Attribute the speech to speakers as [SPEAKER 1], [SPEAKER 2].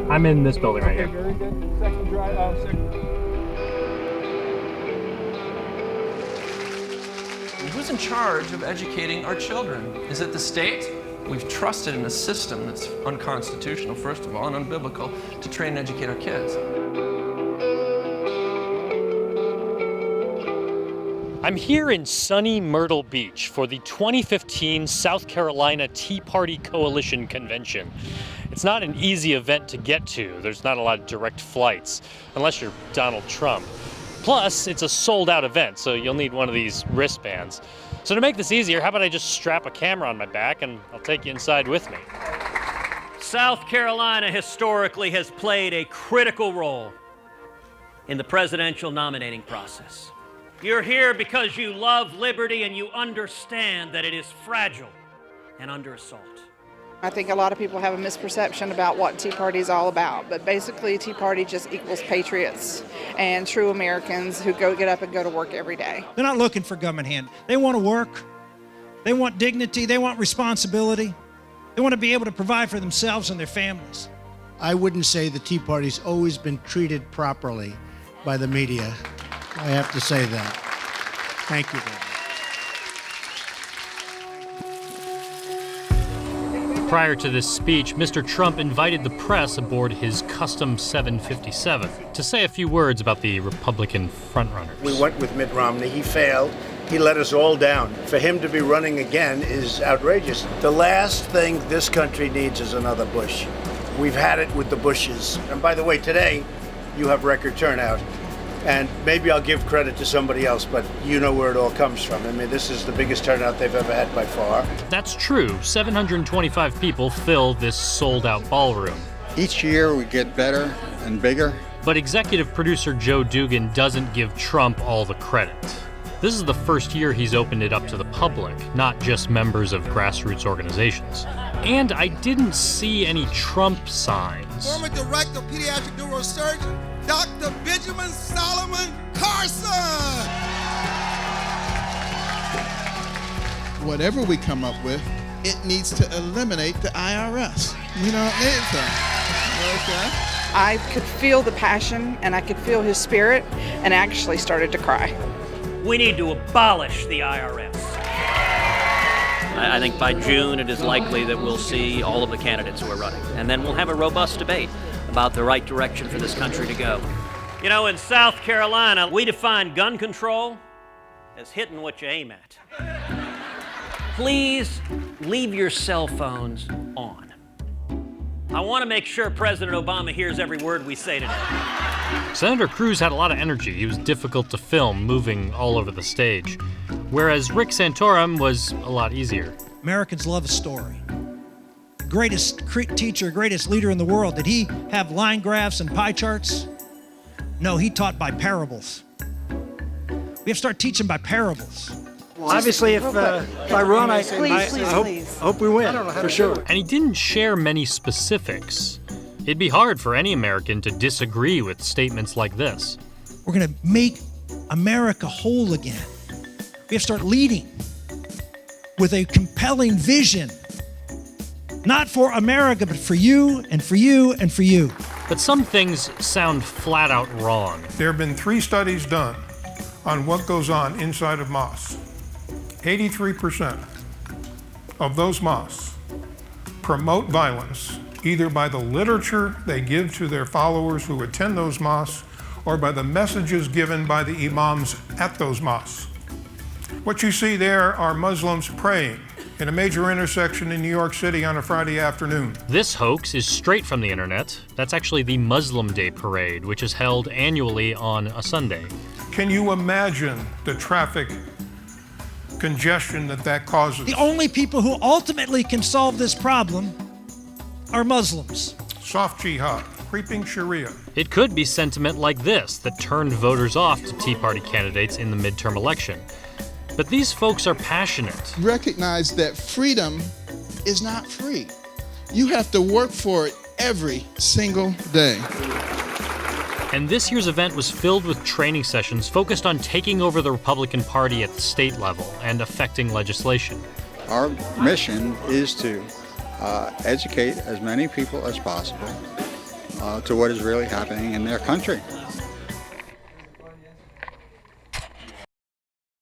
[SPEAKER 1] I'm in this building right here.
[SPEAKER 2] Very good. Second drive.
[SPEAKER 3] Who's in charge of educating our children? Is it the state? We've trusted in a system that's unconstitutional, first of all, and unbiblical, to train and educate our kids.
[SPEAKER 1] I'm here in sunny Myrtle Beach for the 2015 South Carolina Tea Party Coalition Convention. It's not an easy event to get to. There's not a lot of direct flights, unless you're Donald Trump. Plus, it's a sold-out event, so you'll need one of these wristbands. So to make this easier, how about I just strap a camera on my back and I'll take you inside with me.
[SPEAKER 4] South Carolina historically has played a critical role in the presidential nominating process. You're here because you love liberty and you understand that it is fragile and under assault.
[SPEAKER 5] I think a lot of people have a misperception about what Tea Party is all about, but basically Tea Party just equals patriots and true Americans who get up and go to work every day.
[SPEAKER 6] They're not looking for government hand. They want to work. They want dignity. They want responsibility. They want to be able to provide for themselves and their families.
[SPEAKER 7] I wouldn't say the Tea Party's always been treated properly by the media. I have to say that. Thank you very much.
[SPEAKER 1] Prior to this speech, Mr. Trump invited the press aboard his custom 757 to say a few words about the Republican frontrunners.
[SPEAKER 7] We went with Mitt Romney. He failed. He let us all down. For him to be running again is outrageous. The last thing this country needs is another Bush. We've had it with the Bushes. And by the way, today you have record turnout. And maybe I'll give credit to somebody else, but you know where it all comes from. I mean, this is the biggest turnout they've ever had by far.
[SPEAKER 1] That's true. 725 people fill this sold-out ballroom.
[SPEAKER 8] Each year we get better and bigger.
[SPEAKER 1] But executive producer Joe Dugan doesn't give Trump all the credit. This is the first year he's opened it up to the public, not just members of grassroots organizations. And I didn't see any Trump signs.
[SPEAKER 9] Former director of pediatric neurosurgeon, Dr. Benjamin Solomon Carson. Whatever we come up with, it needs to eliminate the IRS. We don't need that. Okay?
[SPEAKER 5] I could feel the passion and I could feel his spirit and actually started to cry.
[SPEAKER 4] We need to abolish the IRS. I think by June it is likely that we'll see all of the candidates who are running. And then we'll have a robust debate about the right direction for this country to go. You know, in South Carolina, we define gun control as hitting what you aim at. Please leave your cell phones on. I want to make sure President Obama hears every word we say today.
[SPEAKER 1] Senator Cruz had a lot of energy. He was difficult to film, moving all over the stage. Whereas Rick Santorum was a lot easier.
[SPEAKER 6] Americans love a story. Greatest teacher, greatest leader in the world. Did he have line graphs and pie charts? No, he taught by parables. We have to start teaching by parables.
[SPEAKER 10] Well, obviously, if I run, I hope we win, for sure.
[SPEAKER 1] And he didn't share many specifics. It'd be hard for any American to disagree with statements like this.
[SPEAKER 6] We're going to make America whole again. We have to start leading with a compelling vision. Not for America, but for you and for you and for you.
[SPEAKER 1] But some things sound flat out wrong.
[SPEAKER 2] There have been 3 studies done on what goes on inside of mosques. 83% of those mosques promote violence, either by the literature they give to their followers who attend those mosques or by the messages given by the imams at those mosques. What you see there are Muslims praying in a major intersection in New York City on a Friday afternoon.
[SPEAKER 1] This hoax is straight from the internet. That's actually the Muslim Day Parade, which is held annually on a Sunday.
[SPEAKER 2] Can you imagine the traffic congestion that causes?
[SPEAKER 6] The only people who ultimately can solve this problem are Muslims.
[SPEAKER 2] Soft jihad, creeping Sharia.
[SPEAKER 1] It could be sentiment like this that turned voters off to Tea Party candidates in the midterm election. But these folks are passionate.
[SPEAKER 9] Recognize that freedom is not free. You have to work for it every single day.
[SPEAKER 1] And this year's event was filled with training sessions focused on taking over the Republican Party at the state level and affecting legislation.
[SPEAKER 8] our mission is to educate as many people as possible to what is really happening in their country.